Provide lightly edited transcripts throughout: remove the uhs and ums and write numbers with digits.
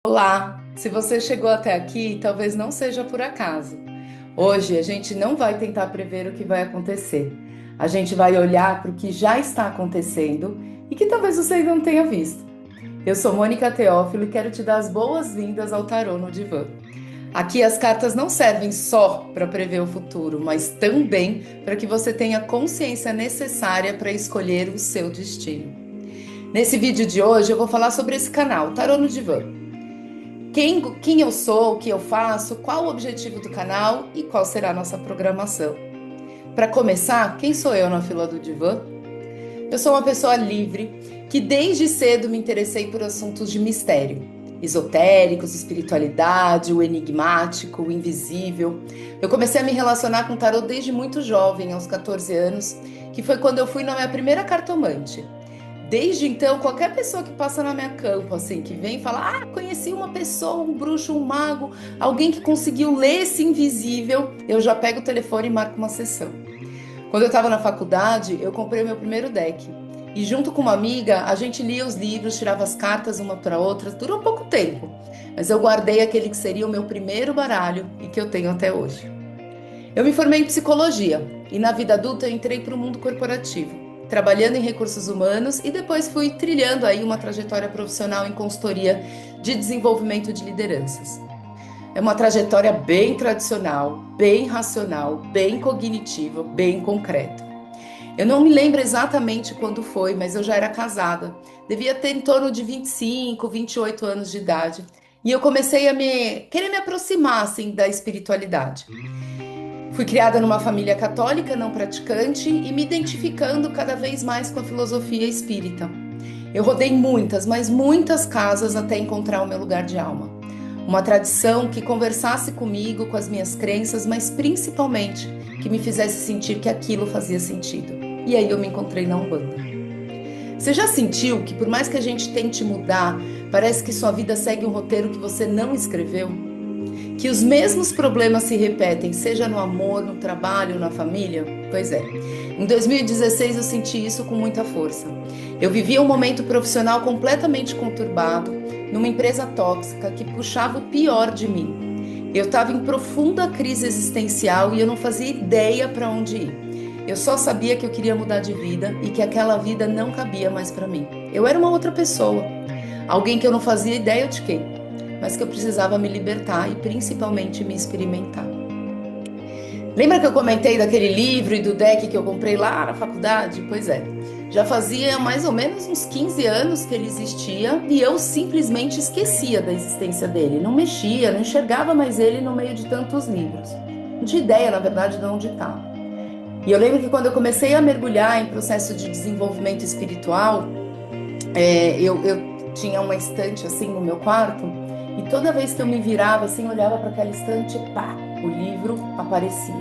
Olá! Se você chegou até aqui, talvez não seja por acaso. Hoje a gente não vai tentar prever o que vai acontecer. A gente vai olhar para o que já está acontecendo e que talvez você ainda não tenha visto. Eu sou Mônica Teófilo e quero te dar as boas-vindas ao Tarô no Divã. Aqui as cartas não servem só para prever o futuro, mas também para que você tenha a consciência necessária para escolher o seu destino. Nesse vídeo de hoje eu vou falar sobre esse canal, Tarô no Divã. Quem eu sou, o que eu faço, qual o objetivo do canal e qual será a nossa programação. Para começar, quem sou eu na fila do divã? Eu sou uma pessoa livre que desde cedo me interessei por assuntos de mistério, esotéricos, espiritualidade, o enigmático, o invisível. Eu comecei a me relacionar com o tarô desde muito jovem, aos 14 anos, que foi quando eu fui na minha primeira cartomante. Desde então, qualquer pessoa que passa na minha campo, assim, que vem e fala, conheci uma pessoa, um bruxo, um mago, alguém que conseguiu ler esse invisível, eu já pego o telefone e marco uma sessão. Quando eu estava na faculdade, eu comprei o meu primeiro deck. E junto com uma amiga, a gente lia os livros, tirava as cartas uma para outra, durou pouco tempo. Mas eu guardei aquele que seria o meu primeiro baralho e que eu tenho até hoje. Eu me formei em psicologia e na vida adulta eu entrei para o mundo corporativo, trabalhando em recursos humanos e depois fui trilhando aí uma trajetória profissional em consultoria de desenvolvimento de lideranças. É uma trajetória bem tradicional, bem racional, bem cognitiva, bem concreta. Eu não me lembro exatamente quando foi, mas eu já era casada. Devia ter em torno de 25, 28 anos de idade. E eu comecei a querer me aproximar assim da espiritualidade. Fui criada numa família católica não praticante e me identificando cada vez mais com a filosofia espírita. Eu rodei muitas, mas muitas casas até encontrar o meu lugar de alma. Uma tradição que conversasse comigo, com as minhas crenças, mas principalmente que me fizesse sentir que aquilo fazia sentido. E aí eu me encontrei na Umbanda. Você já sentiu que por mais que a gente tente mudar, parece que sua vida segue um roteiro que você não escreveu? Que os mesmos problemas se repetem, seja no amor, no trabalho, na família? Pois é. Em 2016 eu senti isso com muita força. Eu vivia um momento profissional completamente conturbado, numa empresa tóxica que puxava o pior de mim. Eu estava em profunda crise existencial e eu não fazia ideia para onde ir. Eu só sabia que eu queria mudar de vida e que aquela vida não cabia mais para mim. Eu era uma outra pessoa, alguém que eu não fazia ideia de quem, mas que eu precisava me libertar e principalmente me experimentar. Lembra que eu comentei daquele livro e do deck que eu comprei lá na faculdade? Pois é, já fazia mais ou menos uns 15 anos que ele existia e eu simplesmente esquecia da existência dele, não mexia, não enxergava mais ele no meio de tantos livros. Não tinha ideia, na verdade, de onde estava. E eu lembro que quando eu comecei a mergulhar em processo de desenvolvimento espiritual, eu tinha uma estante assim no meu quarto e toda vez que eu me virava assim, olhava para aquela estante, pá, o livro aparecia.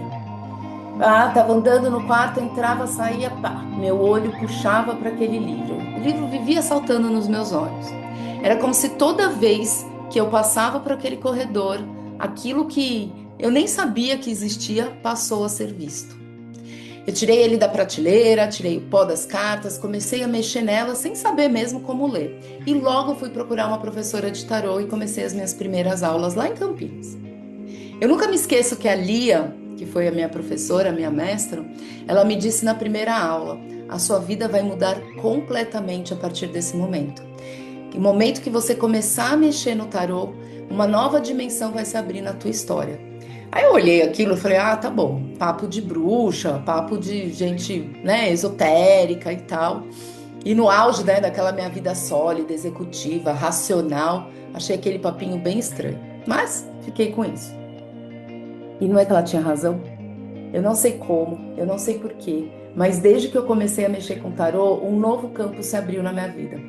Tava andando no quarto, entrava, saía, pá, meu olho puxava para aquele livro. O livro vivia saltando nos meus olhos. Era como se toda vez que eu passava por aquele corredor, aquilo que eu nem sabia que existia passou a ser visto. Eu tirei ele da prateleira, tirei o pó das cartas, comecei a mexer nela sem saber mesmo como ler. E logo fui procurar uma professora de tarô e comecei as minhas primeiras aulas lá em Campinas. Eu nunca me esqueço que a Lia, que foi a minha professora, a minha mestra, ela me disse na primeira aula: a sua vida vai mudar completamente a partir desse momento. No momento que você começar a mexer no tarô, uma nova dimensão vai se abrir na tua história. Aí eu olhei aquilo e falei, tá bom, papo de bruxa, papo de gente, né, esotérica e tal. E no auge, né, daquela minha vida sólida, executiva, racional, achei aquele papinho bem estranho. Mas fiquei com isso. E não é que ela tinha razão? Eu não sei como, eu não sei porquê, mas desde que eu comecei a mexer com tarô, um novo campo se abriu na minha vida.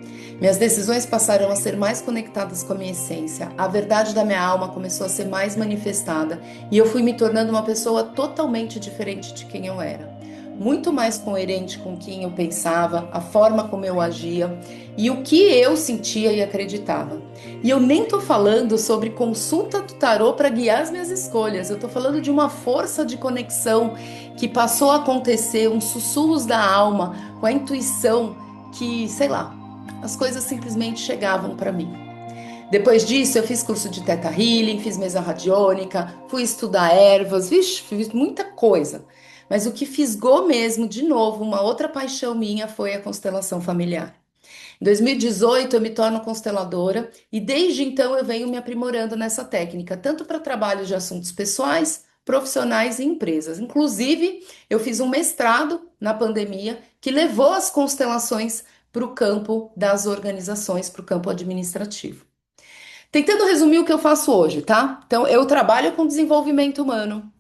Minhas decisões passaram a ser mais conectadas com a minha essência, a verdade da minha alma começou a ser mais manifestada e eu fui me tornando uma pessoa totalmente diferente de quem eu era. Muito mais coerente com quem eu pensava, a forma como eu agia e o que eu sentia e acreditava. E eu nem tô falando sobre consulta do tarô para guiar as minhas escolhas, eu tô falando de uma força de conexão que passou a acontecer, uns sussurros da alma, com a intuição que, sei lá, as coisas simplesmente chegavam para mim. Depois disso, eu fiz curso de Theta Healing, fiz mesa radiônica, fui estudar ervas, vixe, fiz muita coisa. Mas o que fisgou mesmo, de novo, uma outra paixão minha foi a constelação familiar. Em 2018, eu me torno consteladora e desde então eu venho me aprimorando nessa técnica, tanto para trabalho de assuntos pessoais, profissionais e empresas. Inclusive, eu fiz um mestrado na pandemia que levou as constelações para o campo das organizações, para o campo administrativo. Tentando resumir o que eu faço hoje, tá? Então, eu trabalho com desenvolvimento humano,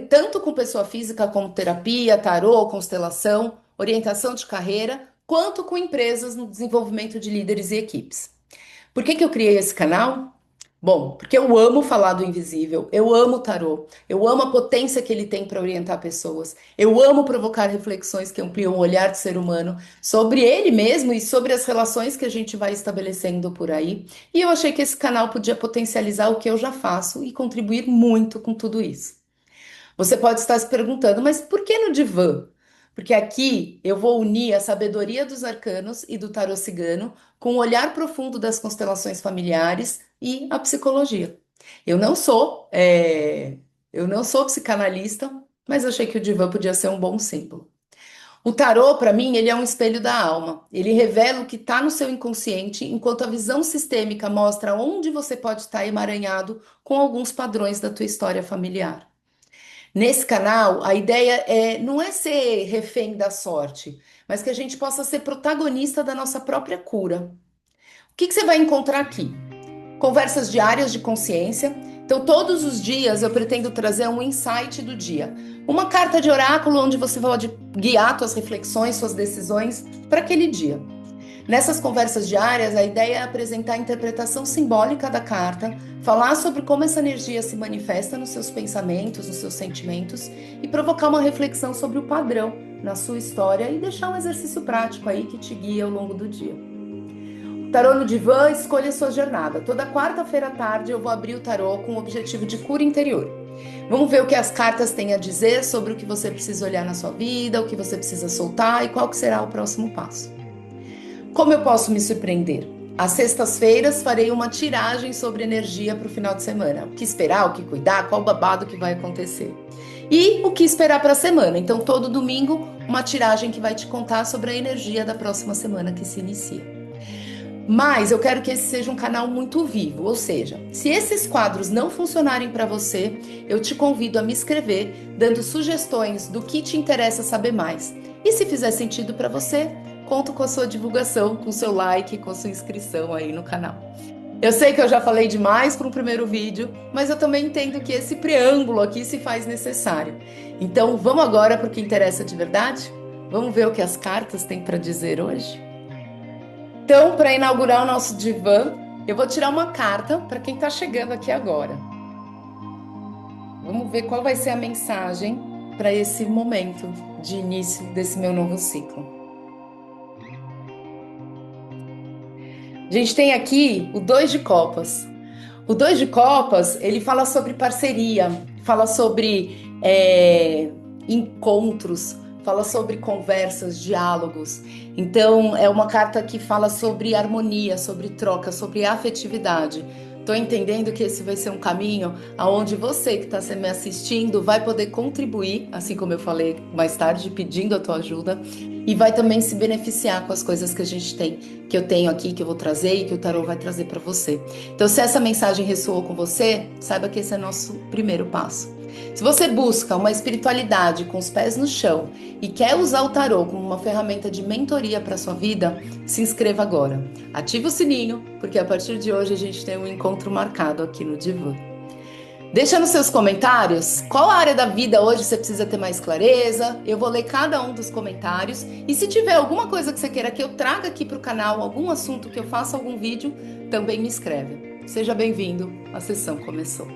tanto com pessoa física como terapia, tarô, constelação, orientação de carreira, quanto com empresas no desenvolvimento de líderes e equipes. Por que que eu criei esse canal? Bom, porque eu amo falar do invisível, eu amo o tarô, eu amo a potência que ele tem para orientar pessoas, eu amo provocar reflexões que ampliam o olhar do ser humano sobre ele mesmo e sobre as relações que a gente vai estabelecendo por aí. E eu achei que esse canal podia potencializar o que eu já faço e contribuir muito com tudo isso. Você pode estar se perguntando, mas por que no divã? Porque aqui eu vou unir a sabedoria dos arcanos e do tarô cigano com o olhar profundo das constelações familiares e a psicologia. Eu não sou, eu não sou psicanalista, mas achei que o divã podia ser um bom símbolo. O tarô, para mim, ele é um espelho da alma. Ele revela o que está no seu inconsciente, enquanto a visão sistêmica mostra onde você pode estar emaranhado com alguns padrões da tua história familiar. Nesse canal, a ideia não é ser refém da sorte, mas que a gente possa ser protagonista da nossa própria cura. O que que você vai encontrar aqui? Conversas diárias de consciência. Então, todos os dias eu pretendo trazer um insight do dia. Uma carta de oráculo onde você pode guiar suas reflexões, suas decisões para aquele dia. Nessas conversas diárias, a ideia é apresentar a interpretação simbólica da carta, falar sobre como essa energia se manifesta nos seus pensamentos, nos seus sentimentos e provocar uma reflexão sobre o padrão na sua história e deixar um exercício prático aí que te guia ao longo do dia. Tarô no Divã, escolha a sua jornada. Toda quarta-feira à tarde eu vou abrir o tarô com o objetivo de cura interior. Vamos ver o que as cartas têm a dizer sobre o que você precisa olhar na sua vida, o que você precisa soltar e qual que será o próximo passo. Como eu posso me surpreender? Às sextas-feiras farei uma tiragem sobre energia para o final de semana. O que esperar, o que cuidar, qual babado que vai acontecer. E o que esperar para a semana. Então, todo domingo, uma tiragem que vai te contar sobre a energia da próxima semana que se inicia. Mas eu quero que esse seja um canal muito vivo, ou seja, se esses quadros não funcionarem para você, eu te convido a me escrever, dando sugestões do que te interessa saber mais. E se fizer sentido para você, conto com a sua divulgação, com o seu like, com a sua inscrição aí no canal. Eu sei que eu já falei demais para um primeiro vídeo, mas eu também entendo que esse preâmbulo aqui se faz necessário. Então vamos agora para o que interessa de verdade? Vamos ver o que as cartas têm para dizer hoje? Então, para inaugurar o nosso divã, eu vou tirar uma carta para quem está chegando aqui agora. Vamos ver qual vai ser a mensagem para esse momento de início desse meu novo ciclo. A gente tem aqui o 2 de copas. O 2 de copas, ele fala sobre parceria, fala sobre encontros, fala sobre conversas, diálogos. Então, é uma carta que fala sobre harmonia, sobre troca, sobre afetividade. Estou entendendo que esse vai ser um caminho aonde você que está me assistindo vai poder contribuir, assim como eu falei mais tarde, pedindo a tua ajuda, e vai também se beneficiar com as coisas que a gente tem, que eu tenho aqui, que eu vou trazer e que o tarô vai trazer para você. Então, se essa mensagem ressoou com você, saiba que esse é nosso primeiro passo. Se você busca uma espiritualidade com os pés no chão e quer usar o tarô como uma ferramenta de mentoria para sua vida, se inscreva agora. Ative o sininho, porque a partir de hoje a gente tem um encontro marcado aqui no Divã. Deixa nos seus comentários qual área da vida hoje você precisa ter mais clareza. Eu vou ler cada um dos comentários. E se tiver alguma coisa que você queira que eu traga aqui para o canal, algum assunto que eu faça algum vídeo, também me escreve. Seja bem-vindo, a sessão começou.